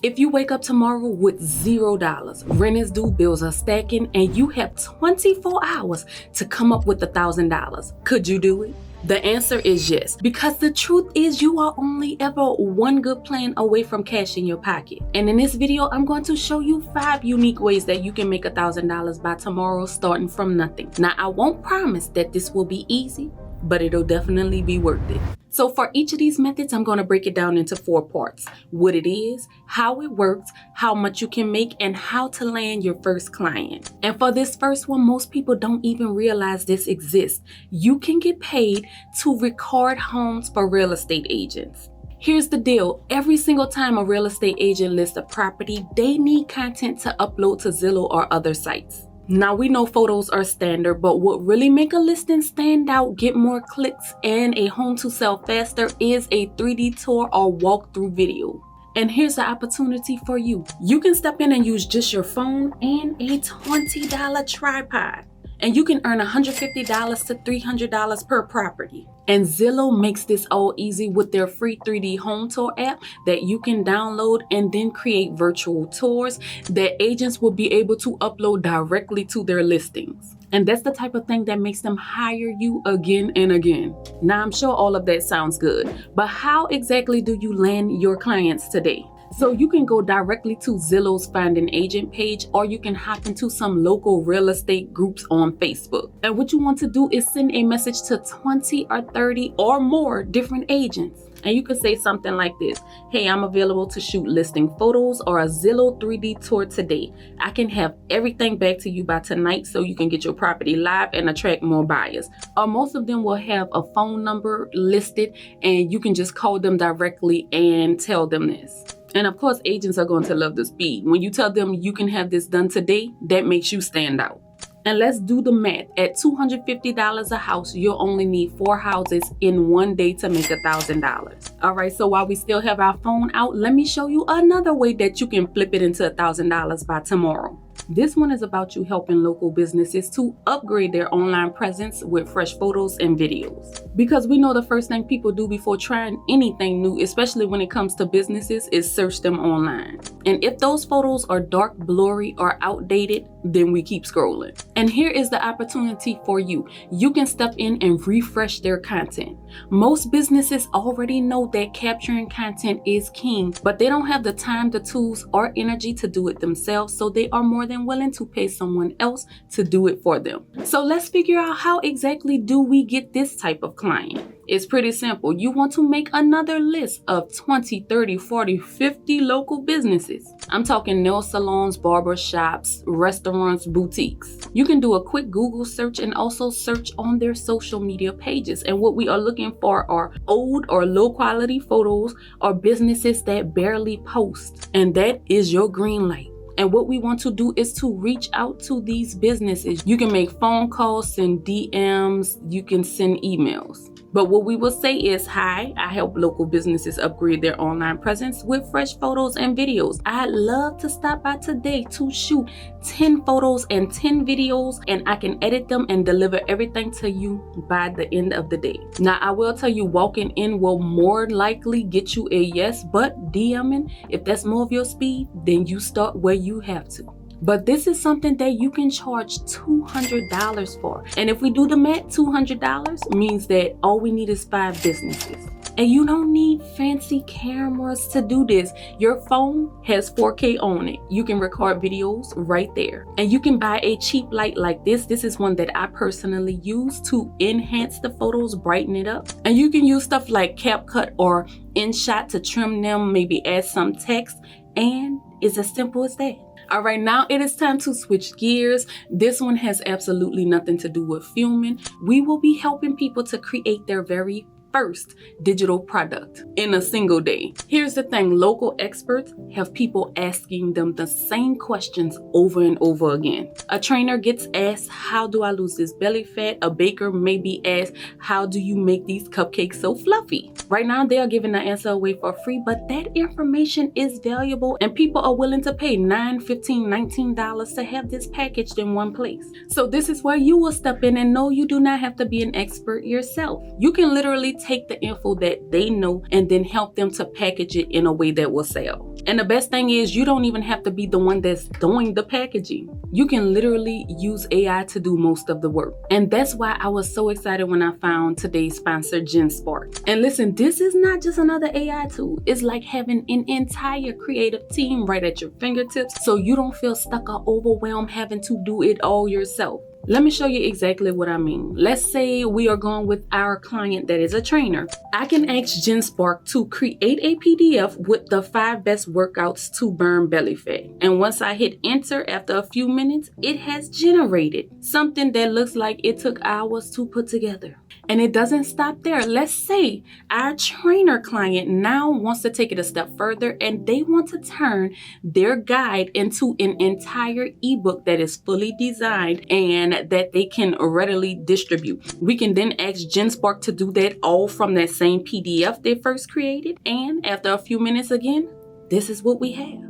If you wake up tomorrow with $0, rent is due, bills are stacking, and you have 24 hours to come up with $1,000, could you do it? The answer is yes, because the truth is you are only ever one good plan away from cash in your pocket. And in this video, I'm going to show you 5 unique ways that you can make $1,000 by tomorrow, starting from nothing. Now, I won't promise that this will be easy, but it'll definitely be worth it. So for each of these methods, I'm going to break it down into 4 parts. What it is, how it works, how much you can make, and how to land your first client. And for this first one, most people don't even realize this exists. You can get paid to record homes for real estate agents. Here's the deal. Every single time a real estate agent lists a property, they need content to upload to Zillow or other sites. Now, we know photos are standard, but what really make a listing stand out, get more clicks, and a home to sell faster is a 3D tour or walkthrough video. And here's the opportunity for you. You can step in and use just your phone and a $20 tripod. And you can earn $150 to $300 per property. And Zillow makes this all easy with their free 3D home tour app that you can download and then create virtual tours that agents will be able to upload directly to their listings. And that's the type of thing that makes them hire you again and again. Now, I'm sure all of that sounds good, but how exactly do you land your clients today? So you can go directly to Zillow's Find an Agent page, or you can hop into some local real estate groups on Facebook. And what you want to do is send a message to 20 or 30 or more different agents. And you can say something like this: hey, I'm available to shoot listing photos or a Zillow 3D tour today. I can have everything back to you by tonight so you can get your property live and attract more buyers. Or most of them will have a phone number listed, and you can just call them directly and tell them this. And of course, agents are going to love the speed. When you tell them you can have this done today, that makes you stand out. And let's do the math. At $250 a house, you'll only need 4 houses in one day to make $1,000. All right, so while we still have our phone out, let me show you another way that you can flip it into $1,000 by tomorrow. This one is about you helping local businesses to upgrade their online presence with fresh photos and videos. Because we know the first thing people do before trying anything new, especially when it comes to businesses, is search them online. And if those photos are dark, blurry, or outdated, then we keep scrolling. And here is the opportunity for you. You can step in and refresh their content. Most businesses already know that capturing content is king, but they don't have the time, the tools, or energy to do it themselves, so they are more than willing to pay someone else to do it for them. So let's figure out, how exactly do we get this type of client? It's pretty simple. You want to make another list of 20, 30, 40, 50 local businesses. I'm talking nail salons, barber shops, restaurants, boutiques. You can do a quick Google search and also search on their social media pages. And what we are looking for are old or low quality photos or businesses that barely post. And that is your green light. And what we want to do is to reach out to these businesses. You can make phone calls, send DMs, you can send emails. But what we will say is, hi, I help local businesses upgrade their online presence with fresh photos and videos. I'd love to stop by today to shoot 10 photos and 10 videos, and I can edit them and deliver everything to you by the end of the day. Now, I will tell you, walking in will more likely get you a yes, but DMing, if that's more of your speed, then you start where you have to. But this is something that you can charge $200 for. And if we do the math, $200 means that all we need is 5 businesses. And you don't need fancy cameras to do this. Your phone has 4K on it. You can record videos right there. And you can buy a cheap light like this. This is one that I personally use to enhance the photos, brighten it up. And you can use stuff like CapCut or InShot to trim them, maybe add some text. And it's as simple as that. All right, now it is time to switch gears. This one has absolutely nothing to do with filming. We will be helping people to create their very first digital product in a single day. Here's the thing, local experts have people asking them the same questions over and over again. A trainer gets asked, how do I lose this belly fat? A baker may be asked, how do you make these cupcakes so fluffy? Right now, they are giving the answer away for free, but that information is valuable and people are willing to pay $9, $15, $19 to have this packaged in one place. So this is where you will step in, and no, you do not have to be an expert yourself. You can literally take the info that they know and then help them to package it in a way that will sell. And the best thing is, you don't even have to be the one that's doing the packaging. You can literally use AI to do most of the work. And that's why I was so excited when I found today's sponsor, GenSpark. And listen, this is not just another AI tool. It's like having an entire creative team right at your fingertips, so you don't feel stuck or overwhelmed having to do it all yourself. Let me show you exactly what I mean. Let's say we are going with our client that is a trainer. I can ask GenSpark to create a PDF with the 5 best workouts to burn belly fat. And once I hit enter, after a few minutes, it has generated something that looks like it took hours to put together. And it doesn't stop there. Let's say our trainer client now wants to take it a step further and they want to turn their guide into an entire ebook that is fully designed and that they can readily distribute. We can then ask GenSpark to do that all from that same PDF they first created. And after a few minutes again, this is what we have.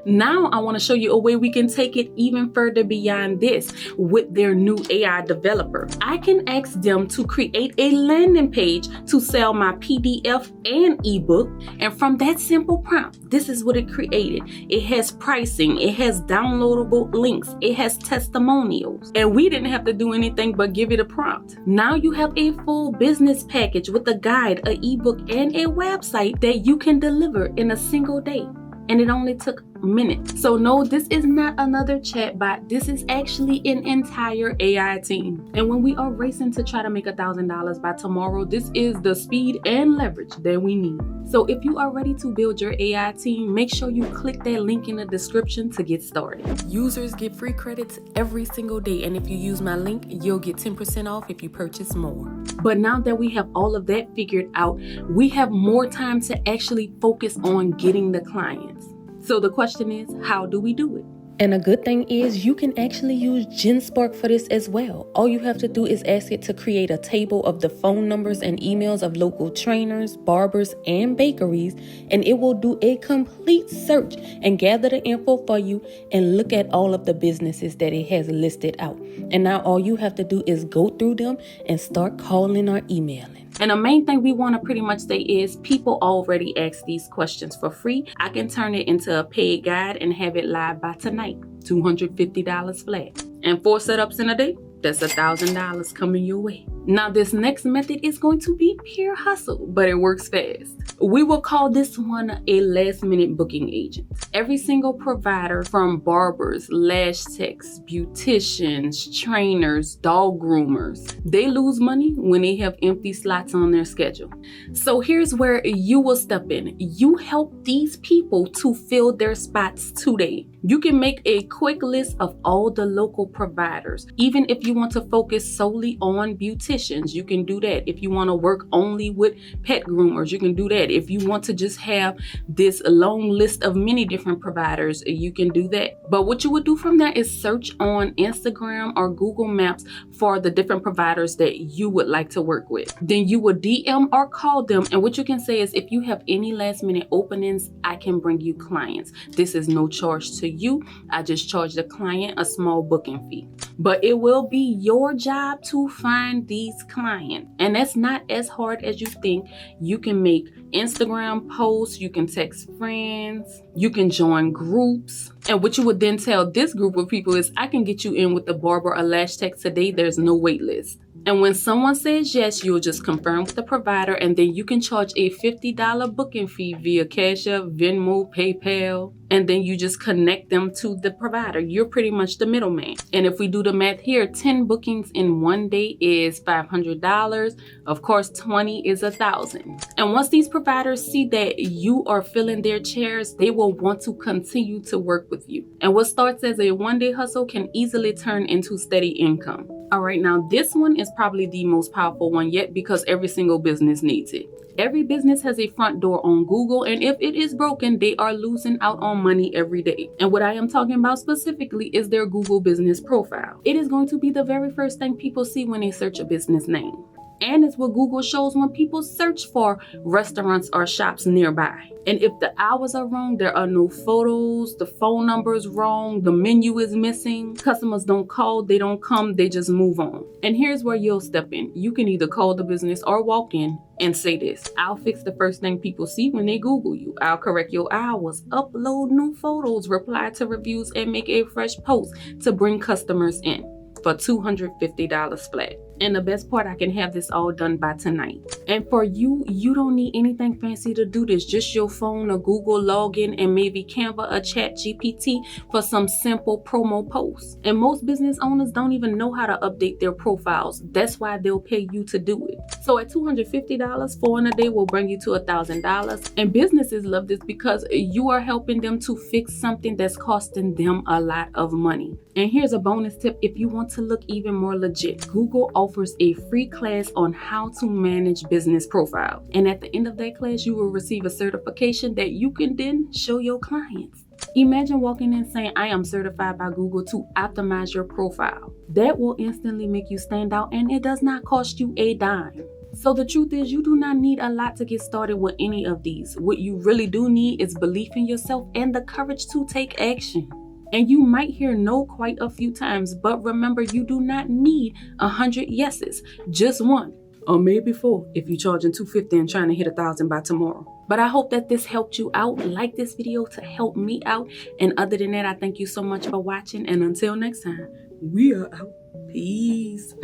Now I want to show you a way we can take it even further beyond this with their new AI developer. I can ask them to create a landing page to sell my PDF and ebook. And from that simple prompt, this is what it created. It has pricing, it has downloadable links, it has testimonials. And we didn't have to do anything but give it a prompt. Now you have a full business package with a guide, an ebook, and a website that you can deliver in a single day. And it only took minutes. So no, this is not another chatbot. This is actually an entire AI team. And when we are racing to try to make $1,000 by tomorrow, this is the speed and leverage that we need. So if you are ready to build your AI team, make sure you click that link in the description to get started. Users get free credits every single day. And if you use my link, you'll get 10% off if you purchase more. But now that we have all of that figured out, we have more time to actually focus on getting the clients. So the question is, how do we do it? And a good thing is you can actually use GenSpark for this as well. All you have to do is ask it to create a table of the phone numbers and emails of local trainers, barbers, and bakeries, and it will do a complete search and gather the info for you and look at all of the businesses that it has listed out. And now all you have to do is go through them and start calling or emailing. And the main thing we want to pretty much say is people already ask these questions for free. I can turn it into a paid guide and have it live by tonight. $250 flat. And 4 setups in a day, that's $1,000 coming your way. Now this next method is going to be pure hustle, but it works fast. We will call this one a last minute booking agent. Every single provider, from barbers, lash techs, beauticians, trainers, dog groomers, they lose money when they have empty slots on their schedule. So here's where you will step in. You help these people to fill their spots today. You can make a quick list of all the local providers. Even if you want to focus solely on beauticians, you can do that. If you want to work only with pet groomers, you can do that. If you want to just have this long list of many different providers, you can do that. But what you would do from there is search on Instagram or Google Maps for the different providers that you would like to work with. Then you would DM or call them. And what you can say is, if you have any last minute openings, I can bring you clients. This is no charge to you. I just charge the client a small booking fee. But it will be your job to find these clients. And that's not as hard as you think. You can make Instagram posts, you can text friends, you can join groups. And what you would then tell this group of people is, I can get you in with the barber or lash tech today. There's no wait list. And when someone says yes, you'll just confirm with the provider, and then you can charge a $50 booking fee via Cash App, Venmo, PayPal, and then you just connect them to the provider. You're pretty much the middleman. And if we do the math here, 10 bookings in one day is $500. Of course, 20 is $1,000. And once these providers see that you are filling their chairs, they will want to continue to work with you. And what starts as a one-day hustle can easily turn into steady income. All right, now this one is probably the most powerful one yet, because every single business needs it. Every business has a front door on Google, and if it is broken, they are losing out on money every day. And what I am talking about specifically is their Google business profile. It is going to be the very first thing people see when they search a business name. And it's what Google shows when people search for restaurants or shops nearby. And if the hours are wrong, there are no photos, the phone number is wrong, the menu is missing, customers don't call, they don't come, they just move on. And here's where you'll step in. You can either call the business or walk in and say this: I'll fix the first thing people see when they Google you. I'll correct your hours, upload new photos, reply to reviews, and make a fresh post to bring customers in for $250 flat. And the best part, I can have this all done by tonight. And for you, you don't need anything fancy to do this. Just your phone, a Google login, and maybe Canva or Chat GPT for some simple promo posts. And most business owners don't even know how to update their profiles. That's why they'll pay you to do it. So at $250, 4 in a day will bring you to $1,000. And businesses love this because you are helping them to fix something that's costing them a lot of money. And here's a bonus tip if you want to look even more legit. Google offers a free class on how to manage business profiles. And at the end of that class, you will receive a certification that you can then show your clients. Imagine walking in saying, I am certified by Google to optimize your profile. That will instantly make you stand out, and it does not cost you a dime. So the truth is, you do not need a lot to get started with any of these. What you really do need is belief in yourself and the courage to take action. And you might hear no quite a few times, but remember, you do not need 100 yeses, just one. Or maybe 4 if you're charging $250 and trying to hit 1,000 by tomorrow. But I hope that this helped you out. Like this video to help me out. And other than that, I thank you so much for watching. And until next time, we are out. Peace.